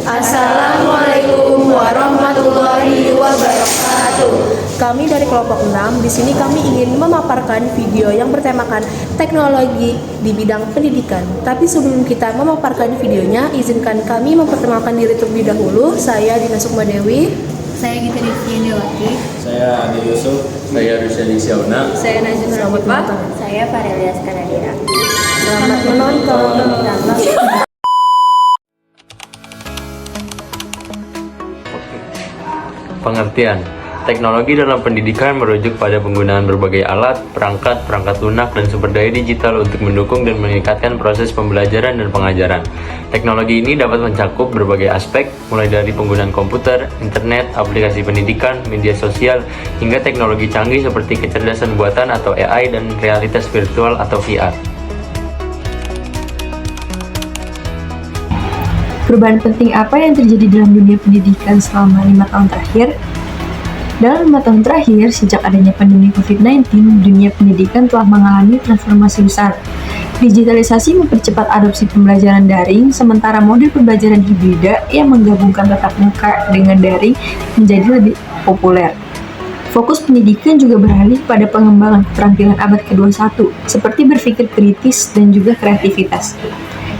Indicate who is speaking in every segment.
Speaker 1: Assalamualaikum warahmatullahi wabarakatuh.
Speaker 2: Kami dari kelompok 6, di sini kami ingin memaparkan video yang bertemakan teknologi di bidang pendidikan. Tapi sebelum kita memaparkan videonya, izinkan kami memperkenalkan diri terlebih dahulu. Saya Dina Sukma Dewi.
Speaker 3: Saya Gita Deviandawati.
Speaker 4: Saya Adi Yusuf. Saya Rusyani Syauna.
Speaker 3: Saya Najwa
Speaker 2: Selamat menonton.
Speaker 3: Saya Farelia Skanadira.
Speaker 2: Selamat menonton.
Speaker 4: Pengertian. Teknologi dalam pendidikan merujuk pada penggunaan berbagai alat, perangkat lunak, dan sumber daya digital untuk mendukung dan meningkatkan proses pembelajaran dan pengajaran. Teknologi ini dapat mencakup berbagai aspek, mulai dari penggunaan komputer, internet, aplikasi pendidikan, media sosial, hingga teknologi canggih seperti kecerdasan buatan atau AI dan realitas virtual atau VR.
Speaker 5: Perubahan penting apa yang terjadi dalam dunia pendidikan selama 5 tahun terakhir? Dalam 5 tahun terakhir, sejak adanya pandemi COVID-19, dunia pendidikan telah mengalami transformasi besar. Digitalisasi mempercepat adopsi pembelajaran daring, sementara model pembelajaran hibrida yang menggabungkan tatap muka dengan daring menjadi lebih populer. Fokus pendidikan juga beralih pada pengembangan keterampilan abad ke-21, seperti berpikir kritis dan juga kreativitas.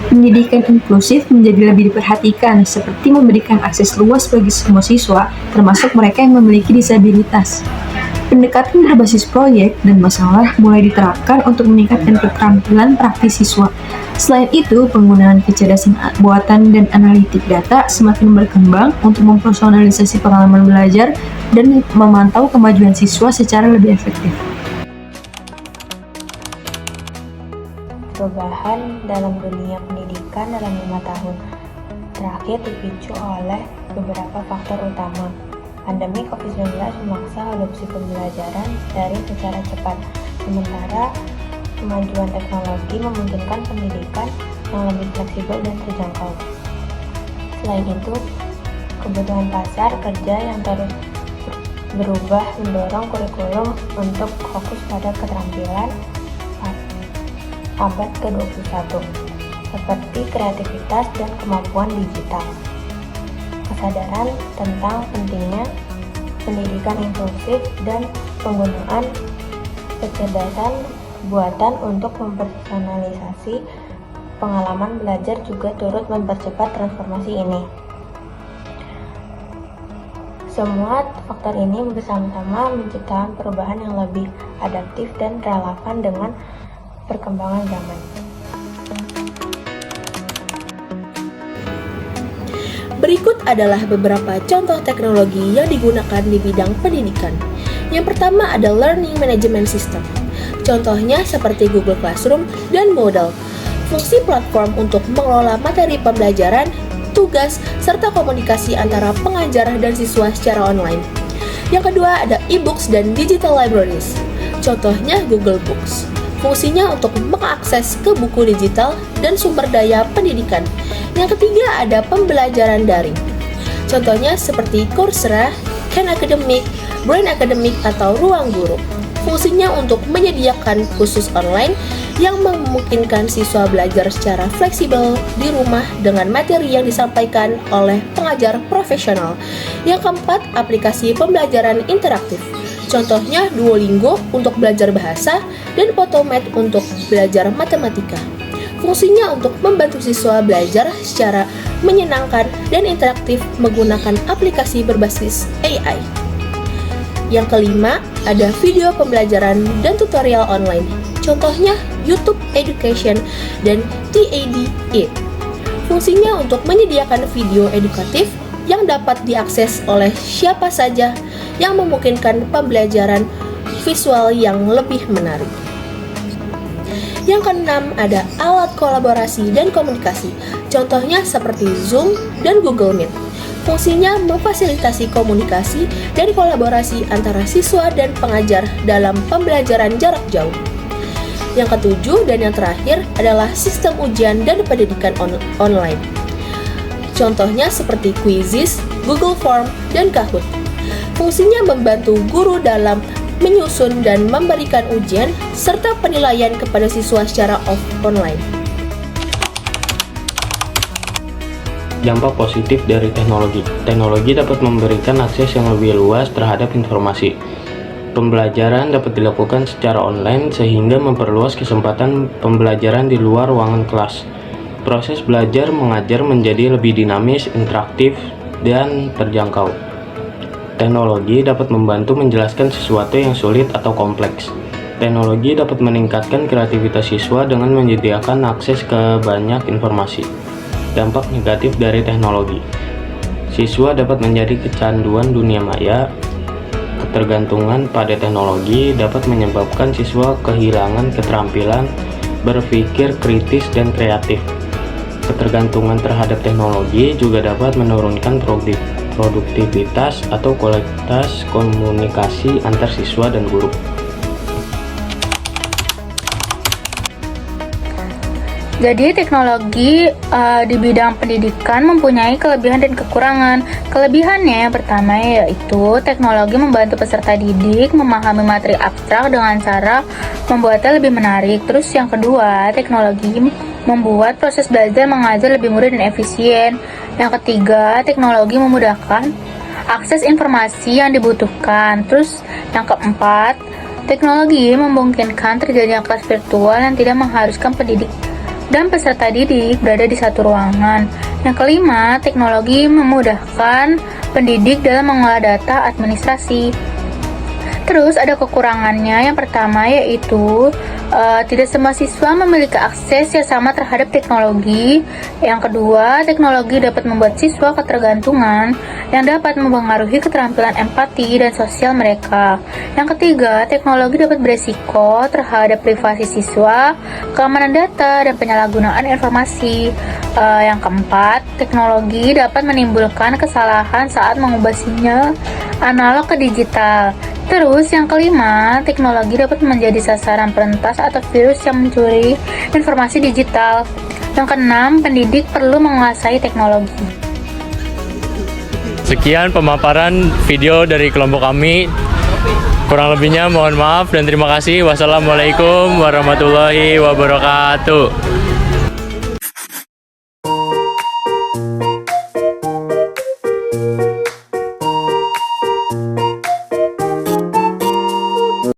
Speaker 5: Pendidikan inklusif menjadi lebih diperhatikan, seperti memberikan akses luas bagi semua siswa, termasuk mereka yang memiliki disabilitas. Pendekatan berbasis proyek dan masalah mulai diterapkan untuk meningkatkan keterampilan praktis siswa. Selain itu, penggunaan kecerdasan buatan dan analitik data semakin berkembang untuk mempersonalisasi pengalaman belajar dan memantau kemajuan siswa secara lebih efektif.
Speaker 3: Perubahan dalam dunia pendidikan dalam 5 tahun terakhir dipicu oleh beberapa faktor utama. Pandemi COVID-19 memaksa adopsi pembelajaran daring secara cepat, sementara kemajuan teknologi memungkinkan pendidikan yang lebih fleksibel dan terjangkau. Selain itu, kebutuhan pasar kerja yang terus berubah mendorong kurikulum untuk fokus pada keterampilan abad ke-21, seperti kreativitas dan kemampuan digital. Kesadaran tentang pentingnya pendidikan inklusif dan penggunaan kecerdasan buatan untuk mempersonalisasi pengalaman belajar juga turut mempercepat transformasi ini. Semua faktor ini bersama-sama menciptakan perubahan yang lebih adaptif dan relevan dengan perkembangan zaman.
Speaker 2: Berikut adalah beberapa contoh teknologi yang digunakan di bidang pendidikan. Yang pertama ada Learning Management System. Contohnya seperti Google Classroom dan Moodle. Fungsi platform untuk mengelola materi pembelajaran, tugas, serta komunikasi antara pengajar dan siswa secara online. Yang kedua ada e-books dan digital libraries. Contohnya Google Books. Fungsinya untuk mengakses ke buku digital dan sumber daya pendidikan. Yang ketiga ada pembelajaran daring. Contohnya seperti Coursera, Khan Academic, Brain Academic, atau Ruang Guru. Fungsinya untuk menyediakan kursus online yang memungkinkan siswa belajar secara fleksibel di rumah dengan materi yang disampaikan oleh pengajar profesional. Yang keempat, aplikasi pembelajaran interaktif. Contohnya Duolingo untuk belajar bahasa dan Potomath untuk belajar matematika. Fungsinya untuk membantu siswa belajar secara menyenangkan dan interaktif menggunakan aplikasi berbasis AI. Yang kelima, ada video pembelajaran dan tutorial online. Contohnya YouTube Education dan TAD-IT. Fungsinya untuk menyediakan video edukatif yang dapat diakses oleh siapa saja yang memungkinkan pembelajaran visual yang lebih menarik. Yang keenam ada alat kolaborasi dan komunikasi. Contohnya seperti Zoom dan Google Meet. Fungsinya memfasilitasi komunikasi dan kolaborasi antara siswa dan pengajar dalam pembelajaran jarak jauh. Yang ketujuh dan yang terakhir adalah sistem ujian dan pendidikan online. Contohnya seperti Quizzes, Google Form, dan Kahoot. Fungsinya membantu guru dalam menyusun dan memberikan ujian serta penilaian kepada siswa secara online.
Speaker 6: Dampak positif dari teknologi. Teknologi dapat memberikan akses yang lebih luas terhadap informasi. Pembelajaran dapat dilakukan secara online sehingga memperluas kesempatan pembelajaran di luar ruangan kelas. Proses belajar mengajar menjadi lebih dinamis, interaktif, dan terjangkau. Teknologi dapat membantu menjelaskan sesuatu yang sulit atau kompleks. Teknologi dapat meningkatkan kreativitas siswa dengan menyediakan akses ke banyak informasi. Dampak negatif dari teknologi. Siswa dapat menjadi kecanduan dunia maya. Ketergantungan pada teknologi dapat menyebabkan siswa kehilangan keterampilan berpikir kritis dan kreatif. Ketergantungan terhadap teknologi juga dapat menurunkan produktivitas atau kualitas komunikasi antar siswa dan guru.
Speaker 7: Jadi teknologi di bidang pendidikan mempunyai kelebihan dan kekurangan. Kelebihannya yang pertama yaitu teknologi membantu peserta didik memahami materi abstrak dengan cara membuatnya lebih menarik. Terus yang kedua, teknologi membuat proses belajar mengajar lebih mudah dan efisien. Yang ketiga, teknologi memudahkan akses informasi yang dibutuhkan. Terus yang keempat, teknologi memungkinkan terjadinya kelas virtual yang tidak mengharuskan pendidik dan peserta didik berada di satu ruangan. Yang kelima, teknologi memudahkan pendidik dalam mengolah data administrasi. Terus ada kekurangannya, yang pertama yaitu tidak semua siswa memiliki akses yang sama terhadap teknologi. Yang kedua, teknologi dapat membuat siswa ketergantungan yang dapat mempengaruhi keterampilan empati dan sosial mereka. Yang ketiga, teknologi dapat beresiko terhadap privasi siswa, keamanan data, dan penyalahgunaan informasi. Yang keempat, teknologi dapat menimbulkan kesalahan saat mengubah sinyal analog ke digital. Terus yang kelima, teknologi dapat menjadi sasaran perentas atau virus yang mencuri informasi digital. Yang keenam, pendidik perlu menguasai teknologi.
Speaker 4: Sekian pemaparan video dari kelompok kami. Kurang lebihnya mohon maaf dan terima kasih. Wassalamualaikum warahmatullahi wabarakatuh.